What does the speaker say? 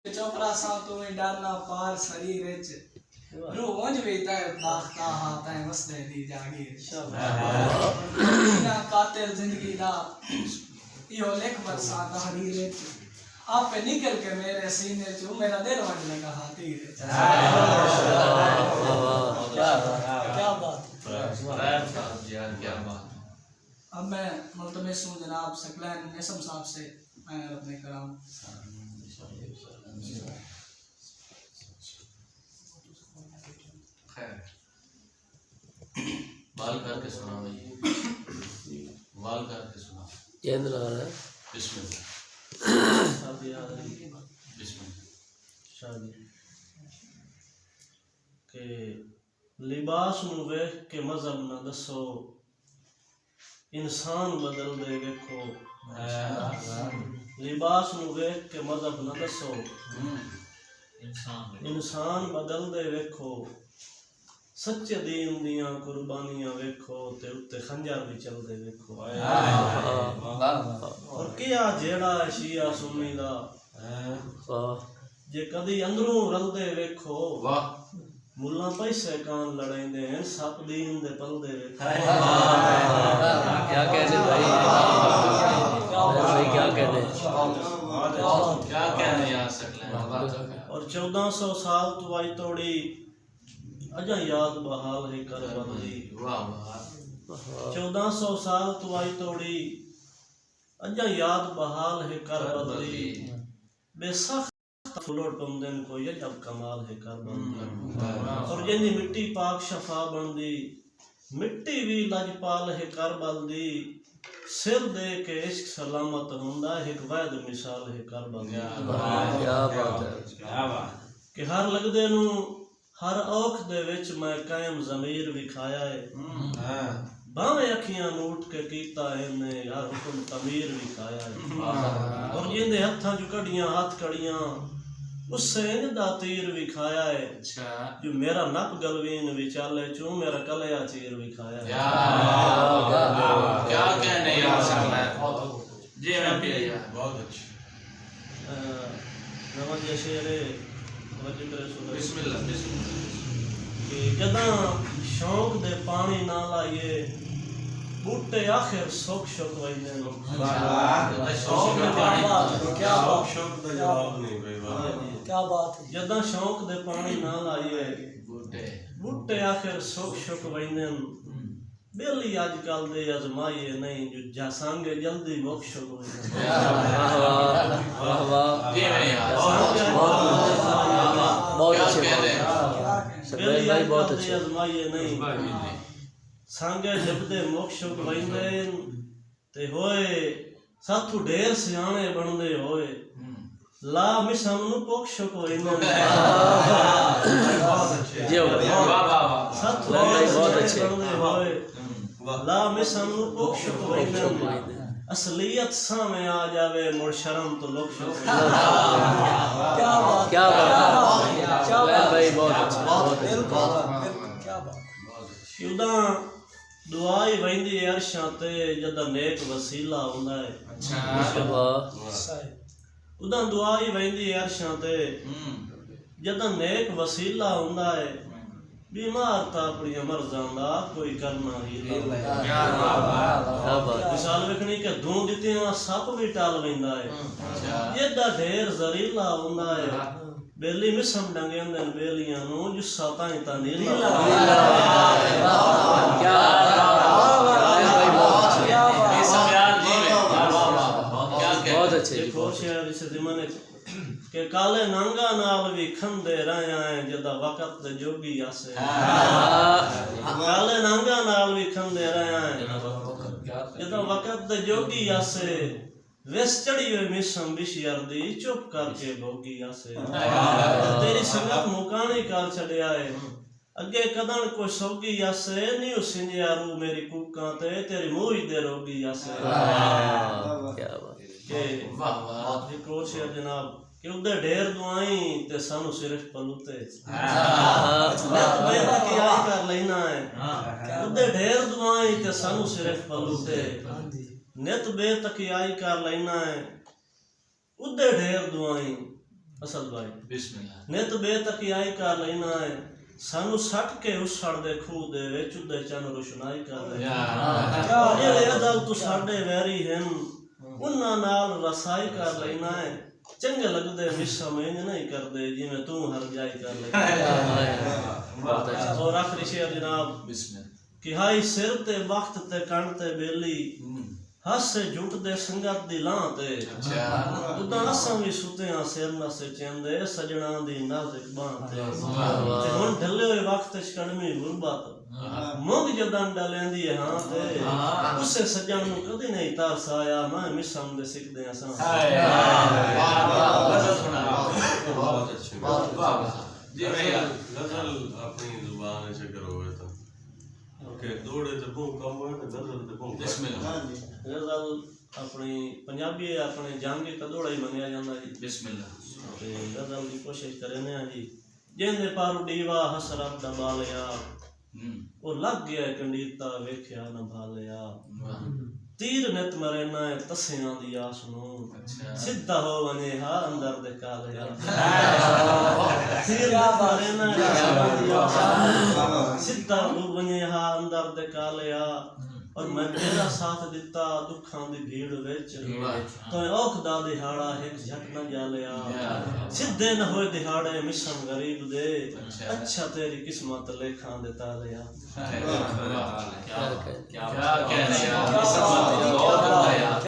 चोपड़ा सा तो डालना पार शरीर च रूह उंज वेता है दाखता हाथ है वसदे दी जागीर ना कातिल जिंदगी दा यो लेख बरसा तहरीर च आप पे निकल के मेरे सीने च मेरा दिल वंड लगा हाथीर क्या बात क्या बात। अब मैं मुल्तमिस हूँ जनाब सकलैन निसम साहब से मैं अपने कराम खैर बाल करके सुना भाई, बाल करके सुना। चैन लगा रहा है। बिस्मिल्लाह शादी के लिबास नूं वेख के मजहब ना दसो, इंसान बदल दे वेखो। लिबास नूं वेख के मजहब ना दसो, इंसान बदल दे वेखो। सच्चे दीन दियां कुर्बानियां वेखो ते उत्ते खंजर भी चलदे वेखो। और क्या जेड़ा है शिया सुन्नी दा, जे कदी अंदरों रलदे वेखो। मुल्ला पैसे कान लड़ाइंदे हैं, सप दीन दे पलदे वेखो। क्या कहने भाई, क्या कहने, क्या कहने यार सकले। और 1400 साल तो आई तोड़ी अजा याद बहाल है करबला दी। 1400 साल तो आई तोड़ी अजा याद बहाल है करबला दी। बेसख्त फुलोट बंदन को ये जब कमाल है करबला। और जिंदी मिट्टी पाक शफा बनदी, मिट्टी भी लजपाल है करबल दी। सिर दे के इश्क सलामत हुंदा है, एक वैद मिसाल है करबल दी। क्या बात है, कि हर लगदे नू हर औख दे विच मैं कायम ज़मीर विखाया है। बावें अखियां नूट के कीता इन्ने हर हुक्म तमीर विखाया है। और जिंदे हत्थां चो कड़ियां हाथ कड़ियां उससे इंदा तीर विखाया है। जो मेरा नप गलवीन विचाले चू मेरा कलिया चीर विखाया है। क्या कहने यार सकले जी मैं पिया यार बहुत अच्छा। नवाज शेरे वजह करे सुन बिस्मिल्लाह बिस्मिल्लाह। कि जदां शौक दे पानी ना लाइए, बूटे आखिर सुख शुक वजदे नो। शौक में पानी क्या बात, शौक दा जवाब नहीं भाई। क्या बात है। जदां शौक दे पानी ना लाइए, बूटे बूटे आखिर सुख शुक वजदे नो। बेली अजकल दे अजमाइए नहीं, जो जासांगे जल्दी मुख शुक वजदे। वाह वाह, जी मैं यार बहुत क्या अच्छे, कह रहे हैं। सकलैन भाई बहुत अच्छे। अजमाइए नहीं, सांगे जबदे मुख शुक वजदे ते होए साथू ढेर सियाणे बनदे होए। ला मिसम नु पुख शुक वजदे। जी वाह वाह वाह। साथू भाई ढेर बहुत सियाणे अच्छे। बनदे होए। ला मिसम नु पुख शुक वजदे। असलियत सामने आ जावे मुड़ शर्म तो लोग शुक। क्या बात, क्या बात, क्या सकलैन बात, भाई बहुत अच्छे, बहुत अच्छे। बिल्कुल क्या बात। उदा दुआई वहिंदी अरशां ते जदा नेक वसीला हुंदा है। अच्छा वाह, सही उदा दुआई वहिंदी अरशां ते जदा नेक वसीला हुंदा है। बीमार ता अपनी मर्ज़ां दा कोई करना ही क्या बात, मिसाल वेखनी कि धूं दित्तियां सप भी टाल वैंदा है। एडा ढेर जरीला हुंदा है। बेली मिसम डंगेंदे बेलियां नू जुस्सा ताई ता नीला। क्या भाई बहुत अच्छे, क्या बात। ये सब यार जी में वाह वाह वाह। क्या कह बहुत अच्छे जी, एक बहुत और शेर इस ज़माने के काले नांगा नाल भी खंदे रहा है जदा वक़्त दे जोगी आसे। काले नांगा नाल भी खंदे रहा है जदा वक़्त दे जोगी आसे। वेस चढ़ी हुई मिसम बिशियर दी चुप करके भोगी आसे। तेरी संगत मुकानी कर छड़िया है, अगे कदन को सोगी आसे। नी सिंजिया रू मेरी कूकां ते तेरी मूही दे रोगी आसे। क्या बात, के वाह वाह। एक और शेर जनाब कि उदे ढेर दुआई ते सानू सिर्फ पलूते। नित बेदा की आई कर लेना है। उदे ढेर दुआई ते सानू सिर्फ पलूते। नित बेतकी आई कर लेना है। उदे ढेर दुआई ਅਸਲ ਭਾਈ ਬਿਸਮਿਲ੍ਲਾ ਨਿਤ ਬੇਤਕਿਆਈ ਕਰ ਲੈਣਾ ਹੈ ਸਾਨੂੰ ਸੱਟ ਕੇ ਉਸੜ ਦੇ ਖੂਹ ਦੇ ਵਿੱਚ ਉਦੇ ਚੰਨ ਰੋਸ਼ਨਾਈ ਕਰ ਲੈ ਜਿਹੜੇ ਅਦਲ ਤੂੰ ਸਾਡੇ ਵੈਰੀ ਹਨ ਉਹਨਾਂ ਨਾਲ ਰਸਾਈ ਕਰ ਲੈਣਾ ਹੈ ਚੰਗੇ ਲੱਗਦੇ ਮਿਸਾ ਮੇਂਜ ਨਹੀਂ ਕਰਦੇ ਜਿਵੇਂ ਤੂੰ ਹਰ ਜਾਈ ਕਰ ਲੈ ਔਰ ਆਖਰੀ ਸ਼ੇਰ ਜਨਾਬ ਬਿਸਮਿਲ੍ਲਾ ਕਿ ਹਾਈ ਸਿਰ ਤੇ ਵਕਤ ਤੇ ਕਣ ਤੇ ਬੇਲੀ ਹਾਸੇ ਝੁੱਟ ਦੇ ਸੰਗਤ ਦੀ ਲਾਹ ਤੇ ਉਦਾਂ ਅਸਾਂ ਵੀ ਸੁਤਿਆਂ ਸਿਰ ਨਸੇ ਚੰਦੇ ਸਜਣਾ ਦੀ ਨਾਜ਼ੁਕ ਬਾਹ ਤੇ ਹੁਣ ਢਲੇ ਹੋਏ ਵਕਤ ਚ ਕੜਮੀ ਗੁਰਬਤ ਮੁੰਗ ਜਦਾਂ ਡਲੈਂਦੀ ਹੈ ਹਾਂ ਤੇ ਉਸੇ ਸੱਜਣ ਨੂੰ ਕਦੇ ਨਹੀਂ ਤਰਸ ਆਇਆ ਮੈਂ ਮਿਸਮ ਦੇ ਸਿੱਖਦੇ ਅਸਾਂ बहुत अच्छे जी भैया गजल अपनी जुबान से करोगे तो ओके दौड़े तो भूख कम है तो गजल तो भूख बिस्मिल्लाह ਗਜ਼ਲ ਆਪਣੀ ਪੰਜਾਬੀ ਆਪਣੇ ਜੰਗ ਕਦੋੜਾ ਹੀ ਮੰਨਿਆ ਜਾਂਦਾ ਜੀ बिस्मिल्लाह ਤੇ ਗਜ਼ਲ ਦੀ ਕੋਸ਼ਿਸ਼ ਕਰਨੇ ਆ ਜੀ ਜਿੰਦੇ ਪਾਰੂ ਡੀਵਾ ਹਸਰਤ ਦਾ ਬਾਲਿਆ ਉਹ ਲੱਗ ਗਿਆ ਕੰਡੀਤਾ ਵੇਖਿਆ ਨਾ ਭਾਲਿਆ ਤੀਰ ਨਿਤ ਮਰਨਾ ਹੈ ਤਸਿਆਂ ਦੀ ਆਸ ਨੂੰ ਸਿੱਧਾ ਹੋ ਬਨੇ ਹਾ ਅੰਦਰ ਦੇ ਕਾਲਿਆ ਤੀਰ ਨਿਤ ਮਰਨਾ ਹੈ ਸਿੱਧਾ ਹੋ ਬਨੇ ਹਾ ਅੰਦਰ ਦੇ ਕਾਲਿਆ और मैं तेरा साथ दिता दुखां दी भीड़ विच तो औख दा दिहाड़ा एक झट न जालिया सिद्धे न होए दिहाड़े मिसम गरीब दे अच्छा तेरी किस्मत लेखां दे तालिया क्या कहने यार